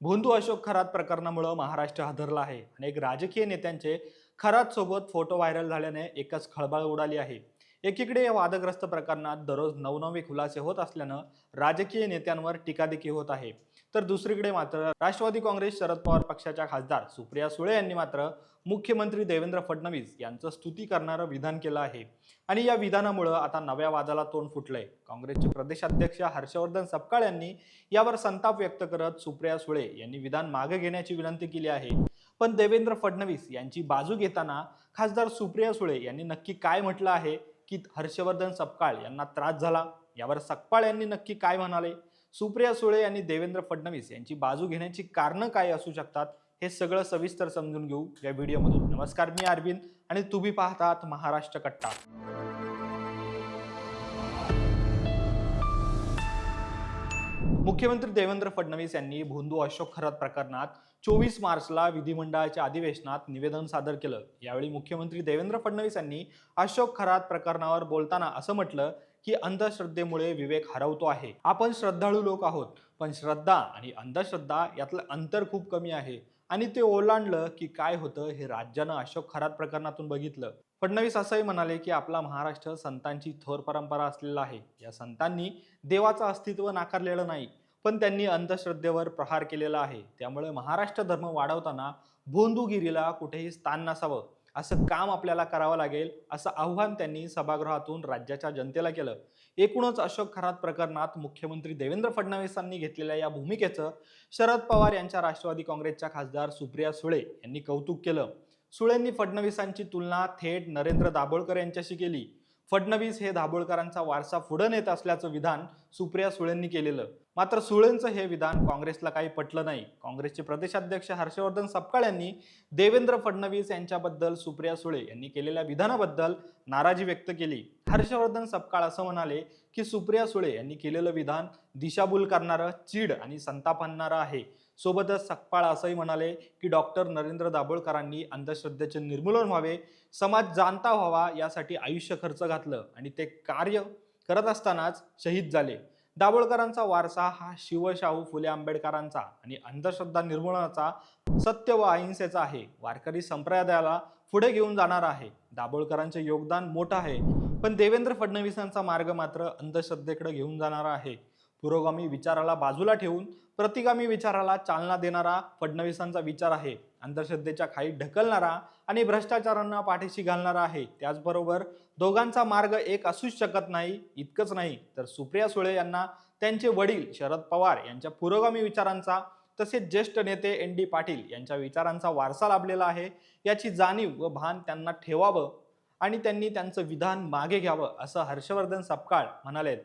भोंदू अशोक खरात प्रकरणामुळे महाराष्ट्र हादरला आहे. अनेक राजकीय नेत्यांचे खरात सोबत फोटो व्हायरल झाल्याने एकच खळबळ उडाली आहे. एकीकडे या वादग्रस्त प्रकरणात दररोज नवनवे खुलासे होत असल्यानं राजकीय नेत्यांवर टीकादेखील होत आहे. तर दुसरीकडे मात्र राष्ट्रवादी काँग्रेस शरद पवार पक्षाच्या खासदार सुप्रिया सुळे यांनी मात्र मुख्यमंत्री देवेंद्र फडणवीस यांचं स्तुती करणारं विधान केलं आहे. आणि या विधानामुळे आता नव्या वादाला तोंड फुटलंय. काँग्रेसचे प्रदेशाध्यक्ष हर्षवर्धन सपकाळ यांनी यावर संताप व्यक्त करत सुप्रिया सुळे यांनी विधान मागे घेण्याची विनंती केली आहे. पण देवेंद्र फडणवीस यांची बाजू घेताना खासदार सुप्रिया सुळे यांनी नक्की काय म्हटलं आहे की हर्षवर्धन सपकाळ यांना त्रास झाला, यावर सपकाळ यांनी नक्की काय म्हणाले? सुप्रिया सुळे यांनी देवेंद्र फडणवीस यांची बाजू घेण्याची कारणं काय असू शकतात, हे सगळं सविस्तर समजून घेऊ या व्हिडिओमधून. नमस्कार, मी अरविंद आणि तुम्ही पाहतात महाराष्ट्र कट्टा. मुख्यमंत्री देवेंद्र फडणवीस यांनी भोंदू अशोक खरात प्रकरणात 24 मार्चला विधिमंडळाच्या अधिवेशनात निवेदन सादर केलं. यावेळी मुख्यमंत्री देवेंद्र फडणवीस यांनी अशोक खरात प्रकरणावर बोलताना असं म्हटलं की अंधश्रद्धेमुळे विवेक हरवतो आहे. आपण श्रद्धाळू लोक आहोत, पण श्रद्धा आणि अंधश्रद्धा यातलं अंतर खूप कमी आहे आणि ते ओलांडलं की काय होतं हे राज्यानं अशोक खरात प्रकरणातून बघितलं. फडणवीस असंही म्हणाले की आपला महाराष्ट्र संतांची थोर परंपरा असलेला आहे. या संतांनी देवाचं अस्तित्व नाकारलेलं नाही, पण त्यांनी अंधश्रद्धेवर प्रहार केलेला आहे. त्यामुळे महाराष्ट्र धर्म वाढवताना भोंदूगिरीला कुठेही स्थान नसावं, असं काम आपल्याला करावं लागेल, असं आव्हान त्यांनी सभागृहातून राज्याच्या जनतेला केलं. एकूणच अशोक खरात प्रकरणात मुख्यमंत्री देवेंद्र फडणवीसांनी घेतलेल्या या भूमिकेचं शरद पवार यांच्या राष्ट्रवादी काँग्रेसच्या खासदार सुप्रिया सुळे यांनी कौतुक केलं. सुळेंनी फडणवीसांची तुलना थेट नरेंद्र दाभोळकर यांच्याशी केली. फडणवीस हे दाभोळकरांचा वारसा पुढे नेत असल्याचं विधान सुप्रिया सुळेंनी केलेलं. मात्र सुळेंचं हे विधान काँग्रेसला काही पटलं नाही. काँग्रेसचे प्रदेशाध्यक्ष हर्षवर्धन सपकाळ यांनी देवेंद्र फडणवीस यांच्याबद्दल सुप्रिया सुळे यांनी केलेल्या विधानाबद्दल नाराजी व्यक्त केली. हर्षवर्धन सपकाळ असं म्हणाले की सुप्रिया सुळे यांनी केलेलं विधान दिशाभूल करणारं, चीड आणि संताप आणणारं आहे. सोबतच सपकाळ असंही म्हणाले की डॉक्टर नरेंद्र दाभोळकरांनी अंधश्रद्धेचे निर्मूलन व्हावे, समाज जाणता व्हावा यासाठी आयुष्य खर्च घातलं आणि ते कार्य करत असतानाच शहीद झाले. दाभोळकरांचा वारसा हा शिवशाहू फुले आंबेडकरांचा आणि अंधश्रद्धा निर्मूलनाचा, सत्य व अहिंसेचा आहे. वारकरी संप्रदायाला पुढे घेऊन जाणार आहे. दाभोळकरांचे योगदान मोठं आहे, पण देवेंद्र फडणवीसांचा मार्ग मात्र अंधश्रद्धेकडे घेऊन जाणारा आहे. पुरोगामी विचाराला बाजूला ठेवून प्रतिगामी विचाराला चालना देणारा फडणवीसांचा विचार आहे. अंधश्रद्धेच्या खाईत ढकलणारा आणि भ्रष्टाचारांना पाठीशी घालणारा आहे. त्याचबरोबर दोघांचा मार्ग एक असूच शकत नाही. इतकंच नाही तर सुप्रिया सुळे यांना त्यांचे वडील शरद पवार यांच्या पुरोगामी विचारांचा, तसेच ज्येष्ठ नेते ND पाटील यांच्या विचारांचा वारसा लाभलेला आहे. याची जाणीव व भान त्यांना ठेवावं आणि त्यांनी त्यांचं विधान मागे घ्यावं, असं हर्षवर्धन सपकाळ म्हणाले.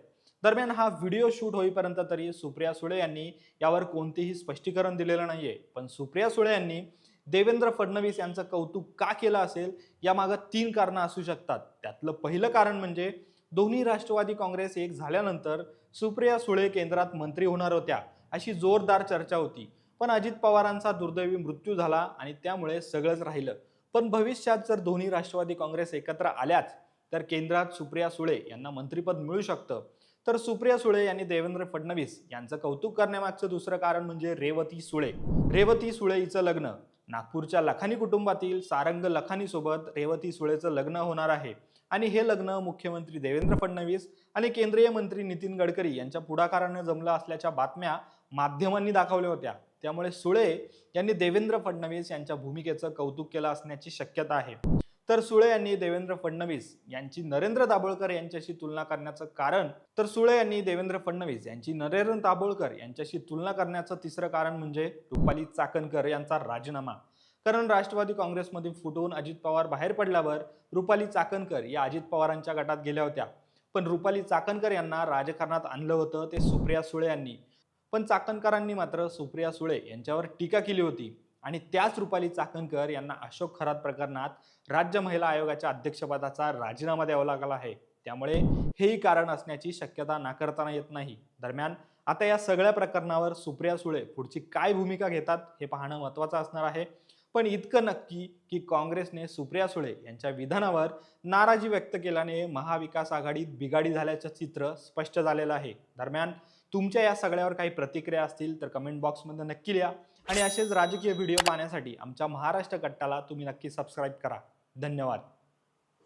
दरम्यान हा व्हिडिओ शूट होईपर्यंत तरी सुप्रिया सुळे यांनी यावर कोणतेही स्पष्टीकरण दिलेलं नाहीये. पण सुप्रिया सुळे यांनी देवेंद्र फडणवीस यांचं कौतुक का केलं असेल, यामागे 3 कारणं असू शकतात. त्यातलं पहिलं कारण म्हणजे दोन्ही राष्ट्रवादी काँग्रेस एक झाल्यानंतर सुप्रिया सुळे केंद्रात मंत्री होणार होत्या, अशी जोरदार चर्चा होती. पण अजित पवारांचा दुर्दैवी मृत्यू झाला आणि त्यामुळे सगळंच राहिलं. पण भविष्यात जर दोन्ही राष्ट्रवादी काँग्रेस एकत्र आल्याच तर केंद्रात सुप्रिया सुळे यांना मंत्रिपद मिळू शकतं. तर सुप्रिया सुळे यांनी देवेंद्र फडणवीस यांचं कौतुक करण्यामागचं दुसरं कारण म्हणजे रेवती सुळे. रेवती सुळे हिचं लग्न नागपूरच्या लखानी कुटुंबातील सारंग लखानी सोबत रेवती सुळेचं लग्न होणार आहे आणि हे लग्न मुख्यमंत्री देवेंद्र फडणवीस आणि केंद्रीय मंत्री नितीन गडकरी यांच्या पुढाकाराने जमलं असल्याच्या बातम्या माध्यमांनी दाखवल्या होत्या. त्यामुळे सुळे यांनी देवेंद्र फडणवीस यांच्या भूमिकेचं कौतुक केलं असण्याची शक्यता आहे. तर सुळे यांनी देवेंद्र फडणवीस यांची नरेंद्र दाभोळकर यांच्याशी तुलना करण्याचं तिसरं कारण म्हणजे रुपाली चाकणकर यांचा राजीनामा. कारण राष्ट्रवादी काँग्रेसमध्ये फुटून अजित पवार बाहेर पडल्यावर रुपाली चाकणकर या अजित पवारांच्या गटात गेल्या होत्या. पण रुपाली चाकणकर यांना राजकारणात आणलं होतं ते सुप्रिया सुळे यांनी. पण चाकणकरांनी मात्र सुप्रिया सुळे यांच्यावर टीका केली होती आणि त्याच रुपाली चाकणकर यांना अशोक खरात प्रकरणात राज्य महिला आयोगाच्या अध्यक्षपदाचा राजीनामा द्यावा लागला आहे. त्यामुळे हेही कारण असण्याची शक्यता नाकारता येत नाही. दरम्यान आता या सगळ्या प्रकरणावर सुप्रिया सुळे पुढची काय भूमिका घेतात हे पाहणं महत्त्वाचं असणार आहे. पण इतकं नक्की की काँग्रेसने सुप्रिया सुळे यांच्या विधानावर नाराजी व्यक्त केल्याने महाविकास आघाडीत बिघाडी झाल्याचं चित्र स्पष्ट झालेलं आहे. दरम्यान तुमच्या या सगळ्यावर काही प्रतिक्रिया असतील तर कमेंट बॉक्समध्ये नक्की लिहा आणि असेच राजकीय व्हिडिओ पाहण्यासाठी आमच्या महाराष्ट्र कट्टाला तुम्ही नक्की सबस्क्राईब करा. धन्यवाद.